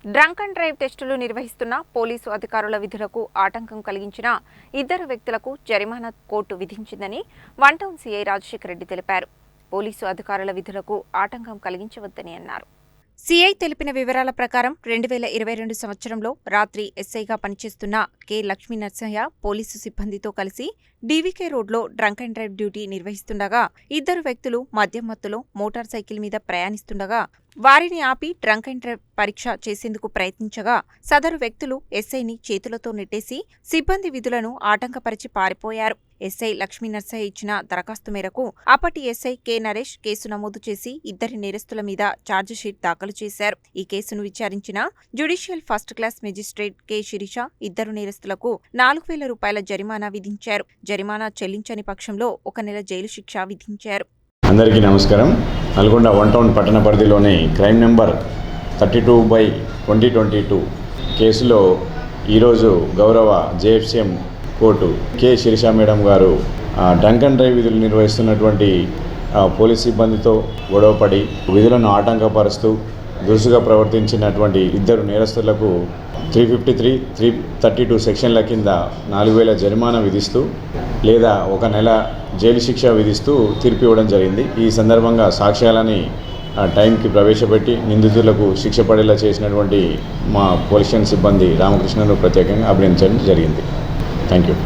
Drunk and drive టెస్టులు నిర్వహిస్తున్న police అధికారుల విధులకు ఆటంకం కలిగించిన ఇద్దరు వ్యక్తులకు జరిమానా కోర్టు విధించిందని one town CI Rajasekhar Reddy తెలిపారు. పోలీసు అధికారుల విధులకు ఆటంకం కలిగించవద్దని అన్నారు. సీఐ తెలిపిన వివరాల ప్రకారం 2022 సంవత్సరంలో రాత్రి ఎస్ఐగా పనిచేస్తున్న కె లక్ష్మీ నరసయ్య పోలీసు సిబ్బందితో కలిసి డీవీకే రోడ్లో డ్రంక్ అండ్ డ్రైవ్ డ్యూటీ నిర్వహిస్తుండగా ఇద్దరు వ్యక్తులు మద్యం మత్తులో మోటార్ సైకిల్ మీద ప్రయాణిస్తుండగా వారిని ఆపి డ్రంక్ అండ్ డ్రైవ్ పరీక్ష చేసేందుకు ప్రయత్నించగా సదరు వ్యక్తులు ఎస్ఐని చేతులతో నెట్టేసి సిబ్బంది విధులను ఆటంకపరిచి పారిపోయారు. ఎస్ఐ లక్ష్మీ నరసయ్య ఇచ్చిన దరఖాస్తు మేరకు అప్పటి ఎస్ఐ కె నరేష్ కేసు నమోదు చేసి ఇద్దరి నేరస్తుల మీద ఛార్జిషీట్ దాఖలు చేశారు. ఈ కేసును విచారించిన judicial first class magistrate K Sirisha ఇద్దరు నేరస్తులకు 4,000 రూపాయల జరిమానా విధించారు. జరిమానా చెల్లించని పక్షంలో 1 నెల జైలు శిక్ష విధించారు. అందరికీ నమస్కారం. నల్గొండ వన్ టౌన్ పట్టణ పరిధిలోని క్రైమ్ నెంబర్ 32/2022 కేసులో ఈరోజు గౌరవ JFCM court K Sirisha madam గారు డ్రంక్ అండ్ డ్రైవ్ విధులు నిర్వహిస్తున్నటువంటి పోలీస్ సిబ్బందితో గొడవపడి విధులను ఆటంకపరుస్తూ దురుసుగా ప్రవర్తించినటువంటి ఇద్దరు నేరస్తులకు 353, 332 సెక్షన్ల కింద 4,000 జరిమానా విధిస్తూ లేదా 1 నెల జైలు శిక్ష విధిస్తూ తీర్పు ఇవ్వడం జరిగింది. ఈ సందర్భంగా సాక్ష్యాలని టైంకి ప్రవేశపెట్టి నిందితులకు శిక్ష పడేలా చేసినటువంటి మా పోలీస్ సిబ్బంది రామకృష్ణను ప్రత్యేకంగా అభినందించడం జరిగింది. Thank you.